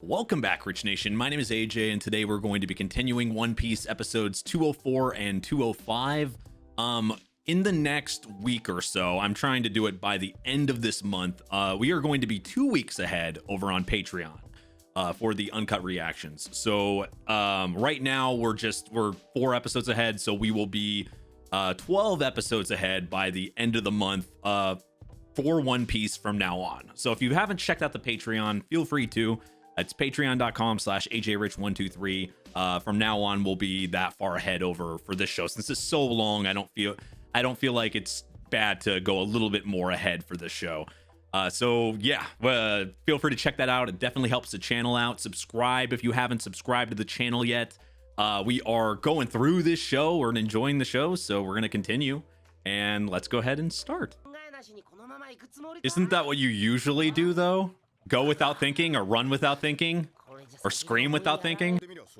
Welcome back, Rich Nation. My name is AJ, and today we're going to be continuing One Piece episodes 204 and 205. In the next week or so, I'm trying to do it by the end of this month. We are going to be 2 weeks ahead over on Patreon for the uncut reactions. So right now we're 4 episodes ahead, so we will be 12 episodes ahead by the end of the month for One Piece from now on. So if you haven't checked out the Patreon, feel free to. It's patreon.com/ajrich123. From now on, we'll be that far ahead over for this show. Since it's so long, I don't feel like it's bad to go a little bit more ahead for this show. So yeah, feel free to check that out. It definitely helps the channel out. Subscribe if you haven't subscribed to the channel yet. We are going through this show and enjoying the show, so we're gonna continue. And let's go ahead and start. Isn't that what you usually do, though? Go without thinking, or run without thinking, or scream without thinking?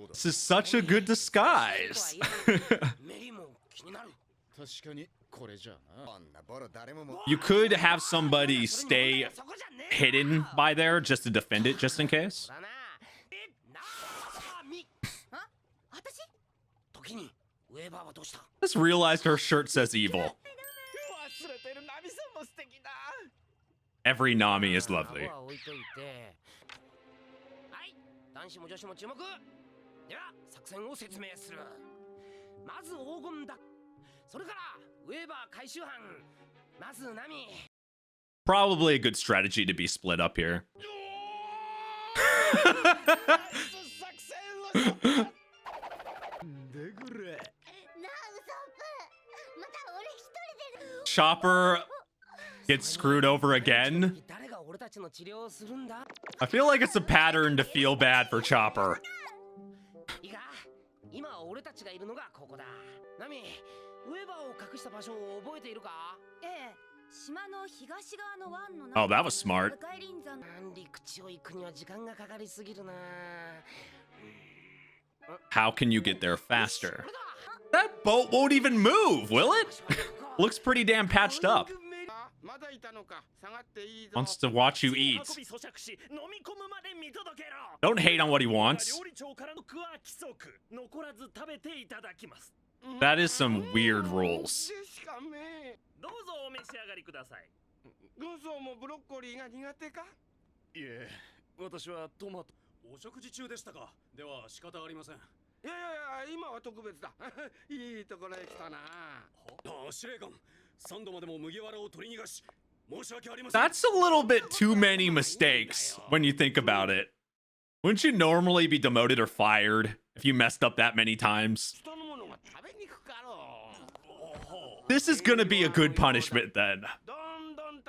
This is such a good disguise. You could have somebody stay hidden by there just to defend it, just in case. Just realized her shirt says evil. Every Nami is lovely. Probably a good strategy to be split up here. Chopper gets screwed over again. I feel like it's a pattern to feel bad for Chopper. Oh, that was smart. How can you get there faster? That boat won't even move, will it? Looks pretty damn patched up. Wants to watch you eat. Don't hate on what he wants. That is some weird rules. That's a little bit too many mistakes when you think about it. Wouldn't you normally be demoted or fired if you messed up that many times? This is gonna be a good punishment then.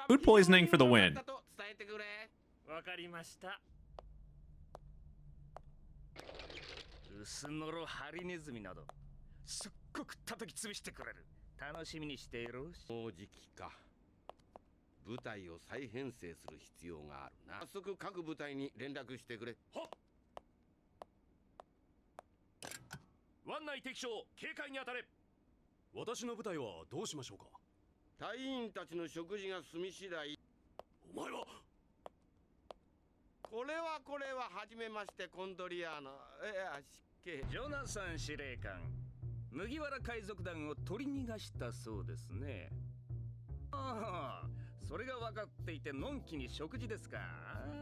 Food poisoning for the win.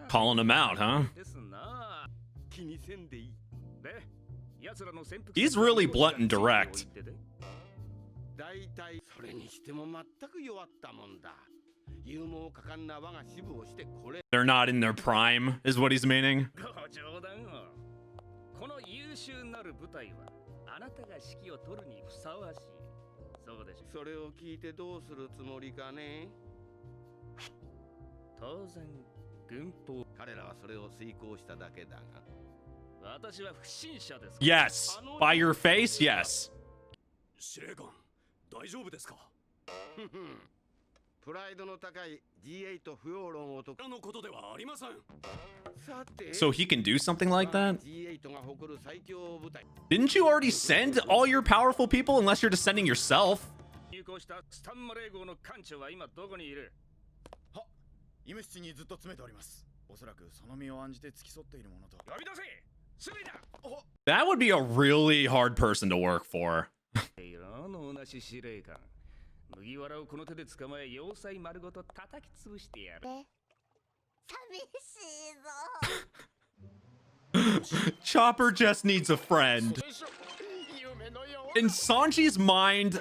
Calling him out, huh? He's really blunt and direct. They're not in their prime, is what he's meaning. Yes. By your face, yes. So he can do something like that? Didn't you already send all your powerful people unless you're just sending yourself? That would be a really hard person to work for. Chopper just needs a friend. In Sanji's mind,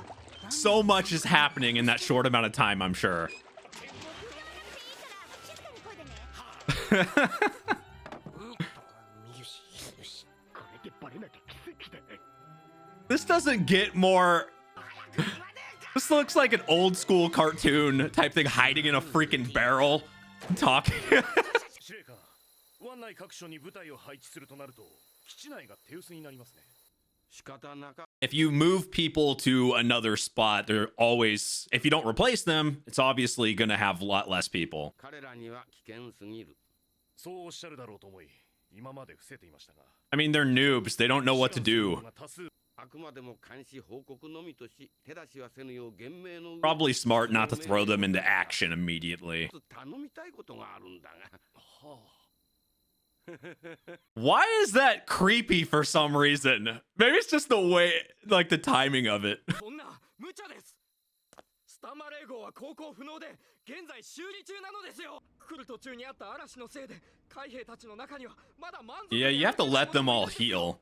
so much is happening in that short amount of time, I'm sure. This doesn't get more... This looks like an old school cartoon type thing, hiding in a freaking barrel, talking. If you move people to another spot, they're always, if you don't replace them, it's obviously going to have a lot less people. I mean, they're noobs. They don't know what to do. Probably smart not to throw them into action immediately. Why is that creepy for some reason? Maybe it's just the way, like the timing of it. Yeah, you have to let them all heal.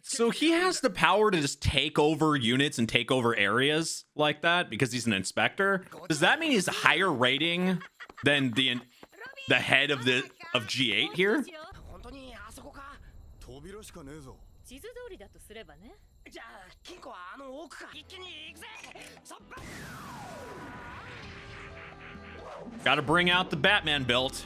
So he has the power to just take over units and take over areas like that because he's an inspector. Does that mean he's a higher rating than the head of G8 here? Gotta bring out the Batman belt.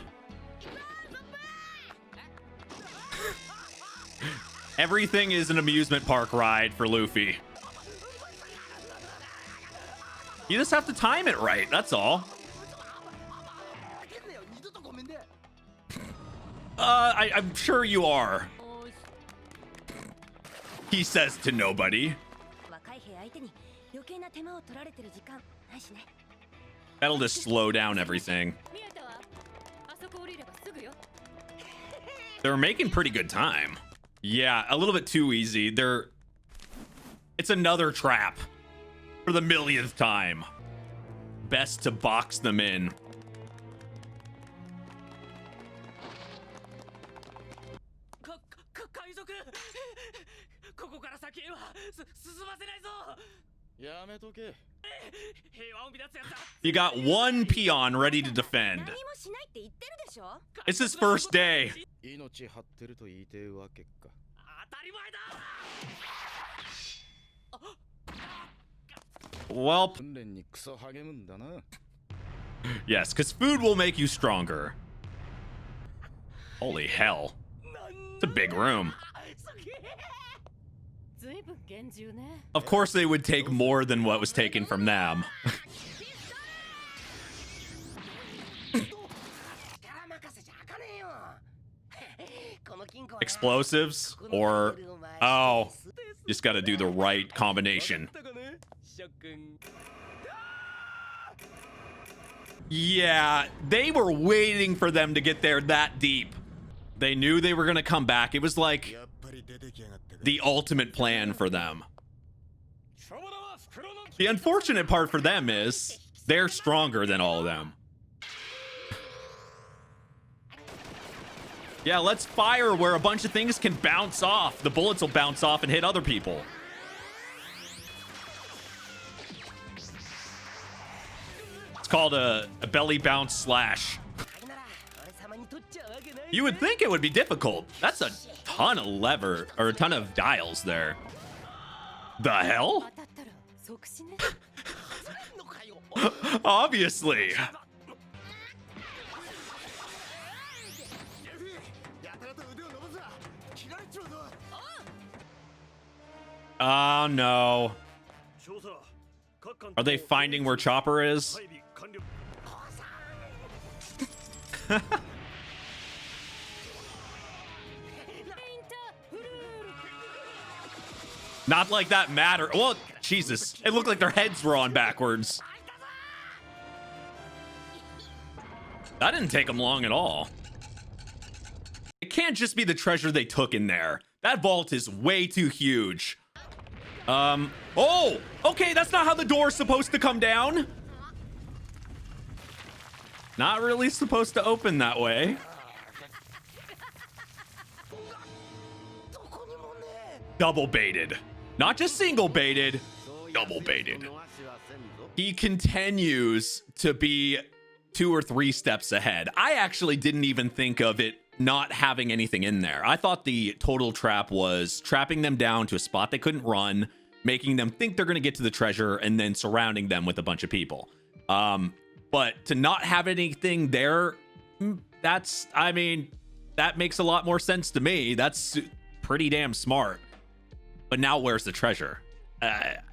Everything is an amusement park ride for Luffy. You just have to time it right, that's all. I'm sure you are. He says to nobody. That'll just slow down everything. They're making pretty good time. Yeah, a little bit too easy. It's another trap for the millionth time. Best to box them in. You got one peon ready to defend. It's his first day. Well, yes, because food will make you stronger. Holy hell. It's a big room. Of course they would take more than what was taken from them. Explosives or... Oh, just gotta do the right combination. Yeah, they were waiting for them to get there that deep. They knew they were gonna come back. It was like the ultimate plan for them. The unfortunate part for them is they're stronger than all of them. Yeah, let's fire where a bunch of things can bounce off. The bullets will bounce off and hit other people. It's called a belly bounce slash. You would think it would be difficult. That's a ton of lever, or a ton of dials there. The hell? Obviously. Oh no. Are they finding where Chopper is? Not like that matter. Well, Jesus, it looked like their heads were on backwards. That didn't take them long at all. It can't just be the treasure they took in there. That vault is way too huge. Oh, okay, that's not how the door's supposed to come down. Not really supposed to open that way. Double baited. Not just single baited, double baited. He continues to be 2 or 3 steps ahead. I actually didn't even think of it not having anything in there. I thought the total trap was trapping them down to a spot they couldn't run, making them think they're going to get to the treasure, and then surrounding them with a bunch of people. But to not have anything there, that's, I mean, that makes a lot more sense to me. That's pretty damn smart. But now where's the treasure?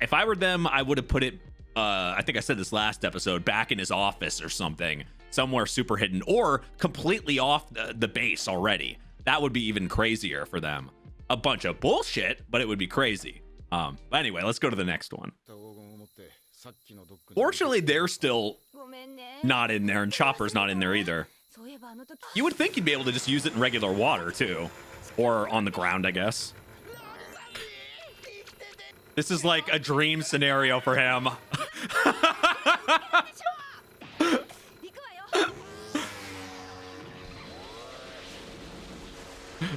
If I were them, I would have put it, I think I said this last episode, back in his office or something, somewhere super hidden, or completely off the base already. That would be even crazier for them. A bunch of bullshit, but it would be crazy. But anyway, let's go to the next one. Fortunately, they're still not in there, and Chopper's not in there either. You would think you'd be able to just use it in regular water too, or on the ground, I guess. This is like a dream scenario for him.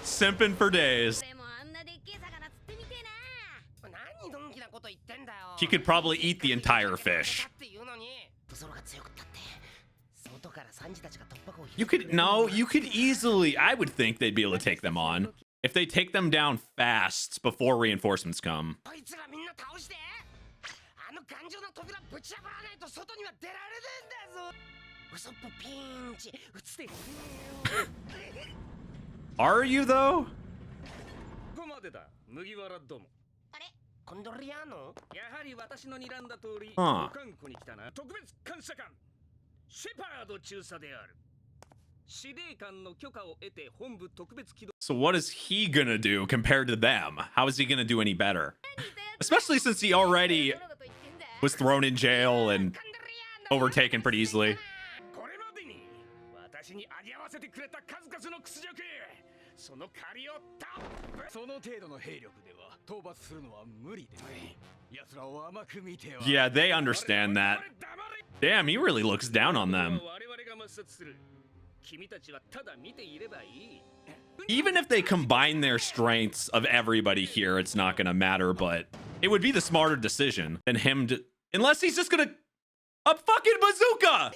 Simping for days. He could probably eat the entire fish. You could easily, I would think they'd be able to take them on. If they take them down fast before reinforcements come. Are you though? Huh. So what is he gonna do compared to them? How is he gonna do any better? Especially since he already was thrown in jail and overtaken pretty easily. Yeah, they understand that. Damn, he really looks down on them. Even if they combine their strengths of everybody here, it's not gonna matter, but it would be the smarter decision than him to, unless he's just gonna, a fucking bazooka!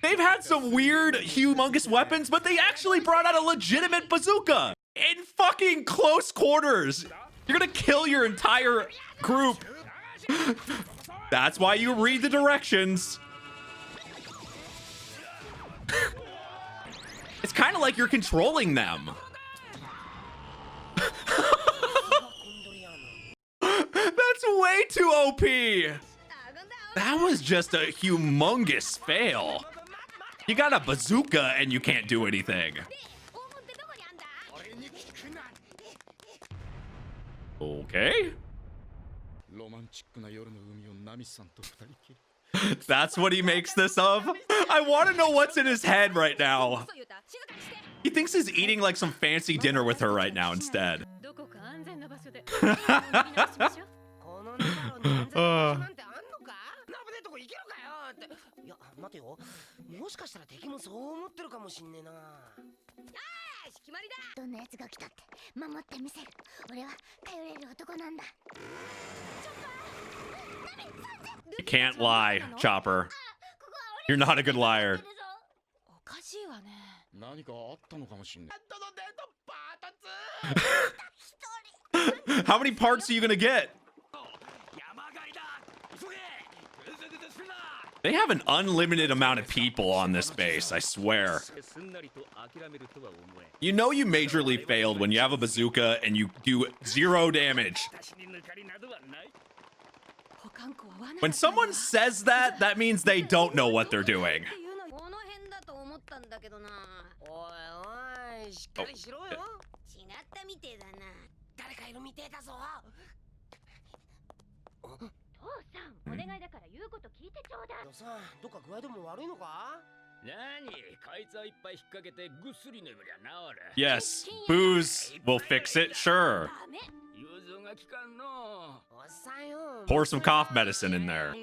They've had some weird, humongous weapons, but they actually brought out a legitimate bazooka in fucking close quarters. You're gonna kill your entire group. That's why you read the directions. It's kind of like you're controlling them. That's way too OP. That was just a humongous fail. You got a bazooka and you can't do anything. Okay. That's what he makes this of? I want to know what's in his head right now. He thinks he's eating like some fancy dinner with her right now instead. You can't lie, Chopper. You're not a good liar. How many parts are you gonna get? They have an unlimited amount of people on this base, I swear. You know you majorly failed when you have a bazooka and you do 0 damage. When someone says that, that means they don't know what they're doing. Yes, booze will fix it, sure. Pour some cough medicine in there.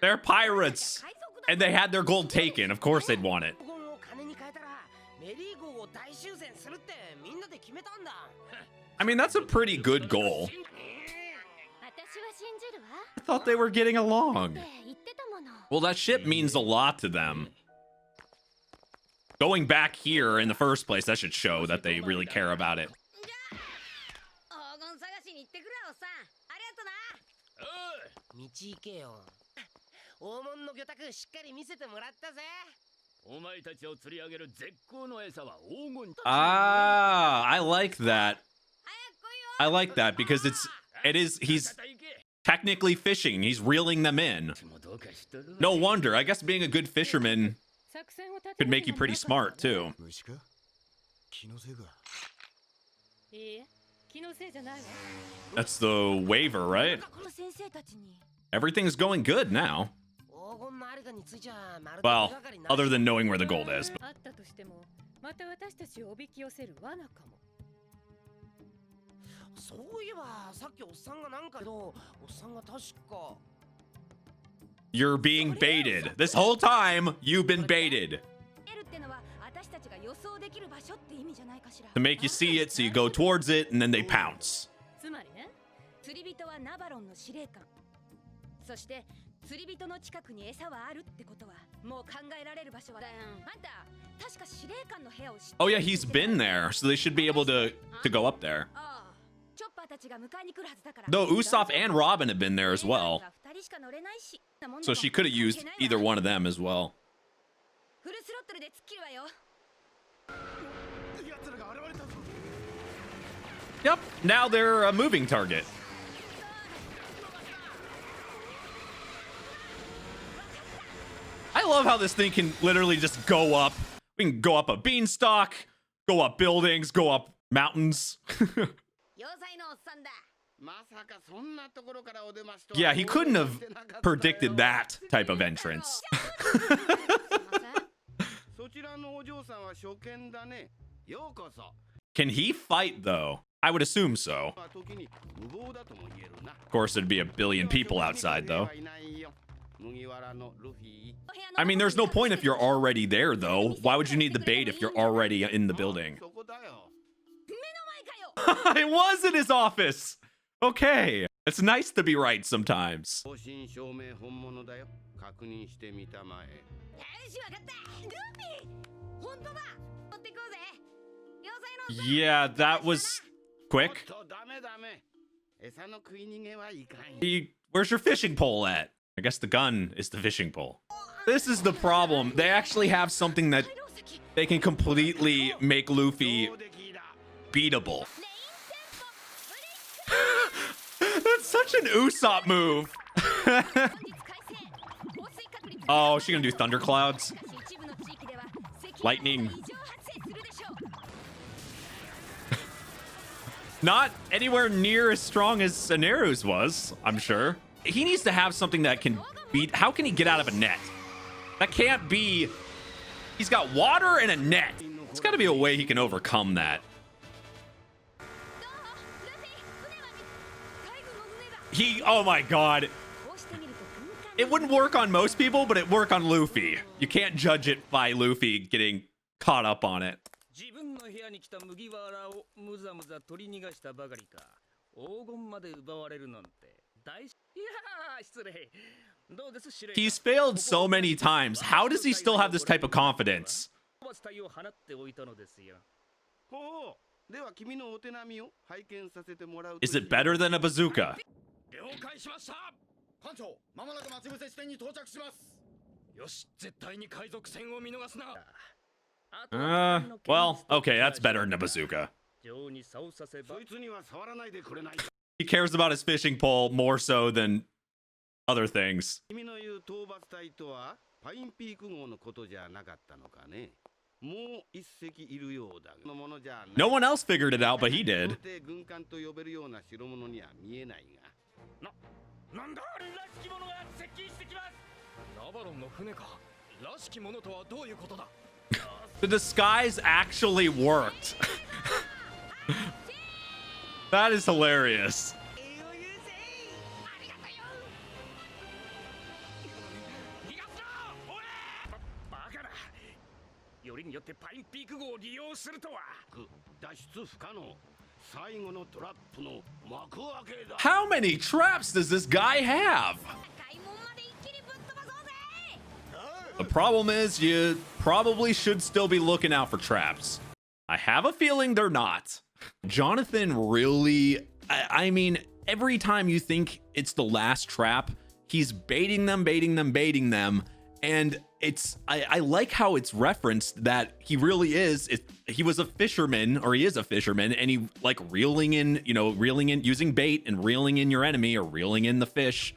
They're pirates, and they had their gold taken. Of course they'd want it. I mean, that's a pretty good goal. I thought they were getting along. Well, that ship means a lot to them. Going back here in the first place, that should show that they really care about it. Ah, I like that. I like that because he's technically fishing. He's reeling them in. No wonder. I guess being a good fisherman could make you pretty smart too. That's the waiver, right? Everything's going good now. Well, other than knowing where the gold is. You're being baited. This whole time, you've been baited. To make you see it, so you go towards it, and then they pounce. Oh yeah, he's been there, so they should be able to go up there. Though Usopp and Robin have been there as well. So she could have used either one of them as well. Yep, now they're a moving target. I love how this thing can literally just go up. We can go up a beanstalk, go up buildings, go up mountains. Yeah, he couldn't have predicted that type of entrance. Can he fight, though? I would assume so. Of course, there'd be a billion people outside, though. I mean, there's no point if you're already there, though. Why would you need the bait if you're already in the building? It was in his office! Okay. It's nice to be right sometimes. Yeah, that was quick. Where's your fishing pole at? I guess the gun is the fishing pole. This is the problem. They actually have something that they can completely make Luffy beatable. That's such an Usopp move. Oh, is she gonna do thunderclouds? Lightning. Not anywhere near as strong as Saneru's was, I'm sure. He needs to have something that can beat. How can he get out of a net? That can't be. He's got water and a net. It's got to be a way he can overcome that. Oh my god. It wouldn't work on most people, but it worked on Luffy. You can't judge it by Luffy getting caught up on it. He's failed so many times. How does he still have this type of confidence? Is it better than a bazooka? Well, okay, that's better than a bazooka. He cares about his fishing pole more so than other things. No one else figured it out, but he did. The disguise actually worked. That is hilarious. How many traps does this guy have? The problem is you probably should still be looking out for traps. I have a feeling they're not. Jonathan really, I mean, every time you think it's the last trap, he's baiting them. And I like how it's referenced that he really is, he was a fisherman, or he is a fisherman, and he like reeling in, using bait and reeling in your enemy or reeling in the fish.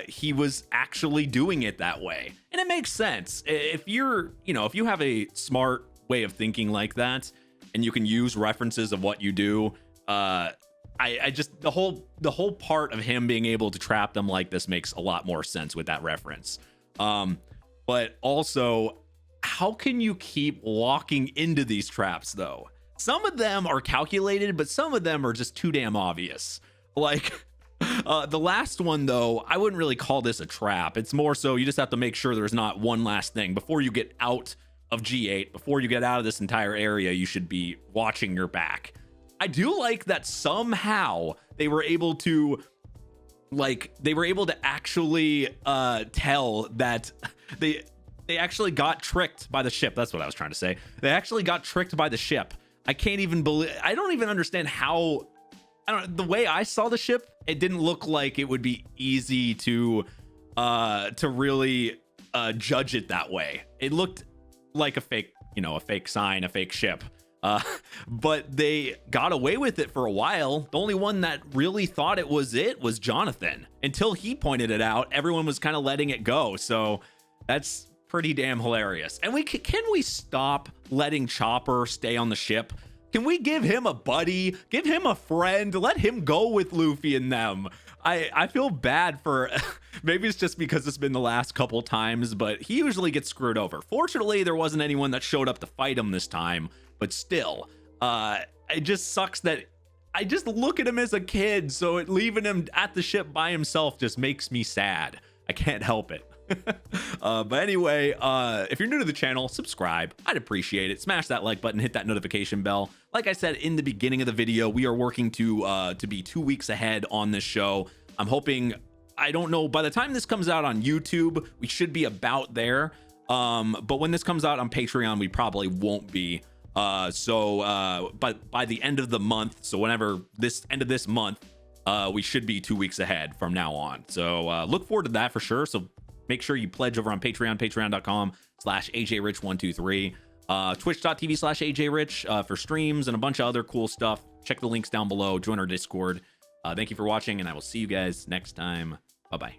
He was actually doing it that way. And it makes sense. If you're, if you have a smart way of thinking like that, and you can use references of what you do, I just, the whole part of him being able to trap them like this makes a lot more sense with that reference. But also, how can you keep walking into these traps though? Some of them are calculated, but some of them are just too damn obvious. Like, the last one though, I wouldn't really call this a trap. It's more so you just have to make sure there's not one last thing before you get out of G8. Before you get out of this entire area, you should be watching your back. I do like that somehow they were able to actually tell that they actually got tricked by the ship. That's what I was trying to say. They actually got tricked by the ship. I can't even believe, I don't even understand how, the way I saw the ship, it didn't look like it would be easy to really judge it that way. It looked like a fake, a fake sign, a fake ship. But they got away with it for a while. The only one that really thought it was Jonathan. Until he pointed it out, everyone was kind of letting it go. So that's pretty damn hilarious. And can we stop letting Chopper stay on the ship? Can we give him a buddy, give him a friend, let him go with Luffy and them? I feel bad for, maybe it's just because it's been the last couple times, but he usually gets screwed over. Fortunately, there wasn't anyone that showed up to fight him this time, but still, it just sucks that I just look at him as a kid, so leaving him at the ship by himself just makes me sad. I can't help it. But anyway, if you're new to the channel, subscribe. I'd appreciate it. Smash that like button, hit that notification bell. Like I said in the beginning of the video, we are working to be 2 weeks ahead on this show. I'm hoping, I don't know, by the time this comes out on YouTube, we should be about there. But when this comes out on Patreon, we probably won't be. But by the end of the month, so whenever end of this month, we should be 2 weeks ahead from now on. So look forward to that for sure. So make sure you pledge over on Patreon, patreon.com/ajrich123, twitch.tv/ajrich for streams and a bunch of other cool stuff. Check the links down below, join our Discord. Thank you for watching, and I will see you guys next time. Bye-bye.